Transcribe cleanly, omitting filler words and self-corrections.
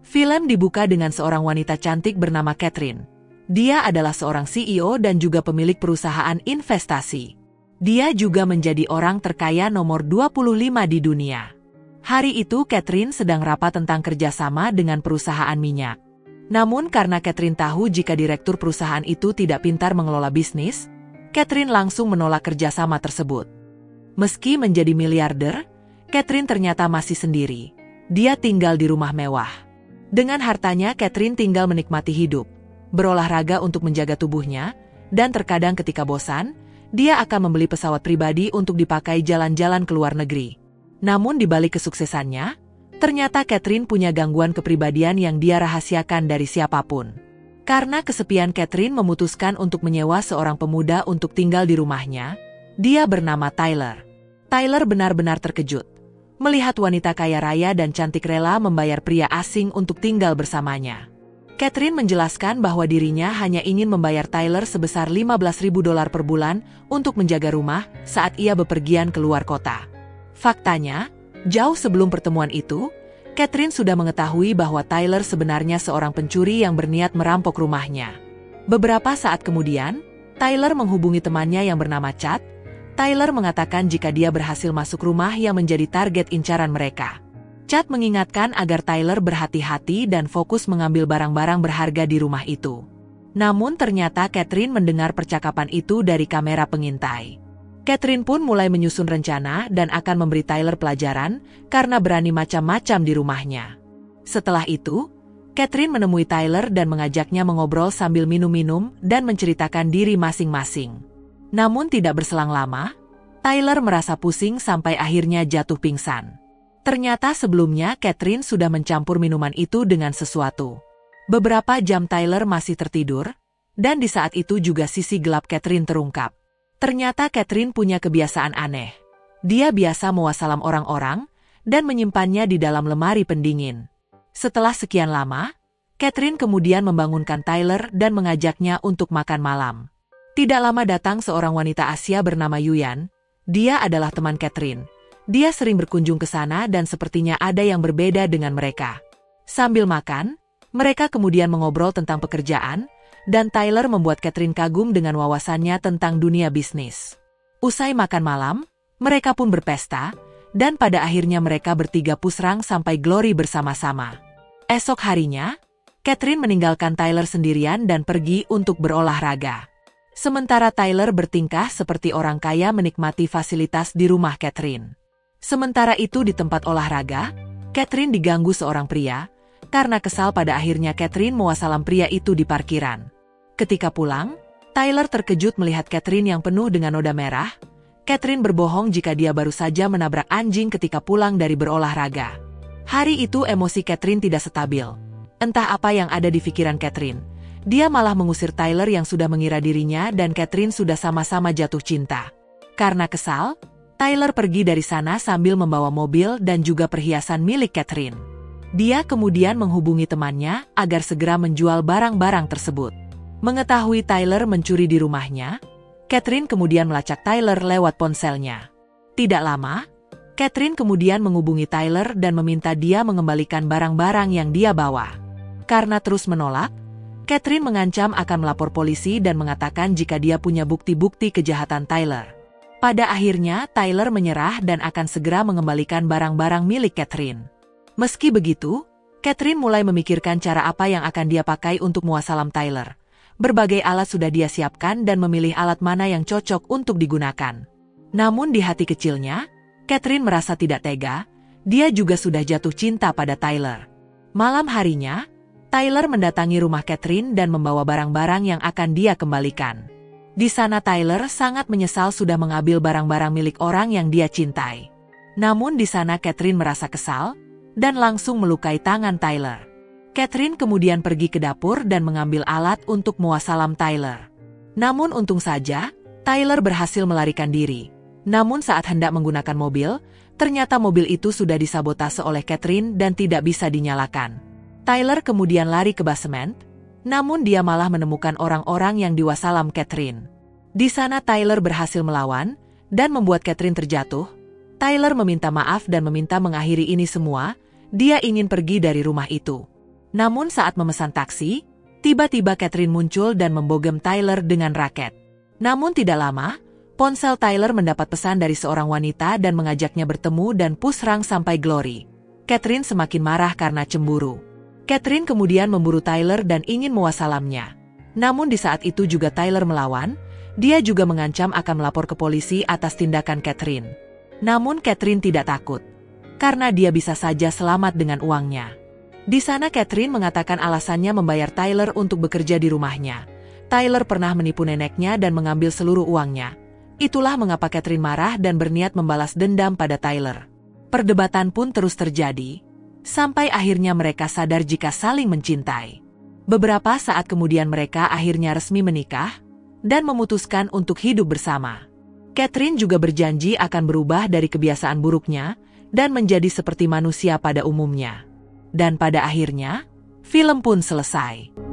Film dibuka dengan seorang wanita cantik bernama Catherine. Dia adalah seorang CEO dan juga pemilik perusahaan investasi. Dia juga menjadi orang terkaya nomor 25 di dunia. Hari itu Catherine sedang rapat tentang kerjasama dengan perusahaan minyak. Namun karena Catherine tahu jika direktur perusahaan itu tidak pintar mengelola bisnis, Catherine langsung menolak kerjasama tersebut. Meski menjadi miliarder, Catherine ternyata masih sendiri. Dia tinggal di rumah mewah. Dengan hartanya, Catherine tinggal menikmati hidup, berolahraga untuk menjaga tubuhnya, dan terkadang ketika bosan, dia akan membeli pesawat pribadi untuk dipakai jalan-jalan ke luar negeri. Namun di balik kesuksesannya, ternyata Catherine punya gangguan kepribadian yang dia rahasiakan dari siapapun. Karena kesepian, Catherine memutuskan untuk menyewa seorang pemuda untuk tinggal di rumahnya. Dia bernama Tyler. Tyler benar-benar terkejut melihat wanita kaya raya dan cantik rela membayar pria asing untuk tinggal bersamanya. Catherine menjelaskan bahwa dirinya hanya ingin membayar Tyler sebesar $15.000 per bulan untuk menjaga rumah saat ia bepergian ke luar kota. Faktanya, jauh sebelum pertemuan itu, Catherine sudah mengetahui bahwa Tyler sebenarnya seorang pencuri yang berniat merampok rumahnya. Beberapa saat kemudian, Tyler menghubungi temannya yang bernama Chad. Tyler mengatakan jika dia berhasil masuk rumah yang menjadi target incaran mereka. Chad mengingatkan agar Tyler berhati-hati dan fokus mengambil barang-barang berharga di rumah itu. Namun ternyata Catherine mendengar percakapan itu dari kamera pengintai. Catherine pun mulai menyusun rencana dan akan memberi Tyler pelajaran karena berani macam-macam di rumahnya. Setelah itu, Catherine menemui Tyler dan mengajaknya mengobrol sambil minum-minum dan menceritakan diri masing-masing. Namun tidak berselang lama, Tyler merasa pusing sampai akhirnya jatuh pingsan. Ternyata sebelumnya Catherine sudah mencampur minuman itu dengan sesuatu. Beberapa jam Tyler masih tertidur, dan di saat itu juga sisi gelap Catherine terungkap. Ternyata Catherine punya kebiasaan aneh. Dia biasa mewasalam orang-orang dan menyimpannya di dalam lemari pendingin. Setelah sekian lama, Catherine kemudian membangunkan Tyler dan mengajaknya untuk makan malam. Tidak lama datang seorang wanita Asia bernama Yuyan. Dia adalah teman Catherine. Dia sering berkunjung ke sana dan sepertinya ada yang berbeda dengan mereka. Sambil makan, mereka kemudian mengobrol tentang pekerjaan, dan Tyler membuat Catherine kagum dengan wawasannya tentang dunia bisnis. Usai makan malam, mereka pun berpesta, dan pada akhirnya mereka bertiga pusrang sampai Glory bersama-sama. Esok harinya, Catherine meninggalkan Tyler sendirian dan pergi untuk berolahraga. Sementara Tyler bertingkah seperti orang kaya menikmati fasilitas di rumah Catherine. Sementara itu di tempat olahraga, Catherine diganggu seorang pria. Karena kesal pada akhirnya Catherine mewasalam pria itu di parkiran. Ketika pulang, Tyler terkejut melihat Catherine yang penuh dengan noda merah. Catherine berbohong jika dia baru saja menabrak anjing ketika pulang dari berolahraga. Hari itu emosi Catherine tidak stabil. Entah apa yang ada di pikiran Catherine. Dia malah mengusir Tyler yang sudah mengira dirinya dan Catherine sudah sama-sama jatuh cinta. Karena kesal, Tyler pergi dari sana sambil membawa mobil dan juga perhiasan milik Catherine. Dia kemudian menghubungi temannya agar segera menjual barang-barang tersebut. Mengetahui Tyler mencuri di rumahnya, Catherine kemudian melacak Tyler lewat ponselnya. Tidak lama, Catherine kemudian menghubungi Tyler dan meminta dia mengembalikan barang-barang yang dia bawa. Karena terus menolak, Catherine mengancam akan melapor polisi dan mengatakan jika dia punya bukti-bukti kejahatan Tyler. Pada akhirnya, Tyler menyerah dan akan segera mengembalikan barang-barang milik Catherine. Meski begitu, Catherine mulai memikirkan cara apa yang akan dia pakai untuk mewasalam Tyler. Berbagai alat sudah dia siapkan dan memilih alat mana yang cocok untuk digunakan. Namun di hati kecilnya, Catherine merasa tidak tega. Dia juga sudah jatuh cinta pada Tyler. Malam harinya, Tyler mendatangi rumah Catherine dan membawa barang-barang yang akan dia kembalikan. Di sana Tyler sangat menyesal sudah mengambil barang-barang milik orang yang dia cintai. Namun di sana Catherine merasa kesal dan langsung melukai tangan Tyler. Catherine kemudian pergi ke dapur dan mengambil alat untuk mewasalam Tyler. Namun untung saja, Tyler berhasil melarikan diri. Namun saat hendak menggunakan mobil, ternyata mobil itu sudah disabotase oleh Catherine dan tidak bisa dinyalakan. Tyler kemudian lari ke basemen, namun dia malah menemukan orang-orang yang diwasalam Catherine. Di sana Tyler berhasil melawan dan membuat Catherine terjatuh. Tyler meminta maaf dan meminta mengakhiri ini semua. Dia ingin pergi dari rumah itu. Namun saat memesan taksi, tiba-tiba Catherine muncul dan membogem Tyler dengan raket. Namun tidak lama, ponsel Tyler mendapat pesan dari seorang wanita dan mengajaknya bertemu dan push rang sampai Glory. Catherine semakin marah karena cemburu. Catherine kemudian memburu Tyler dan ingin mewassalamnya. Namun di saat itu juga Tyler melawan, dia juga mengancam akan melapor ke polisi atas tindakan Catherine. Namun Catherine tidak takut, karena dia bisa saja selamat dengan uangnya. Di sana Catherine mengatakan alasannya membayar Tyler untuk bekerja di rumahnya. Tyler pernah menipu neneknya dan mengambil seluruh uangnya. Itulah mengapa Catherine marah dan berniat membalas dendam pada Tyler. Perdebatan pun terus terjadi, sampai akhirnya mereka sadar jika saling mencintai. Beberapa saat kemudian mereka akhirnya resmi menikah dan memutuskan untuk hidup bersama. Catherine juga berjanji akan berubah dari kebiasaan buruknya dan menjadi seperti manusia pada umumnya. Dan pada akhirnya, film pun selesai.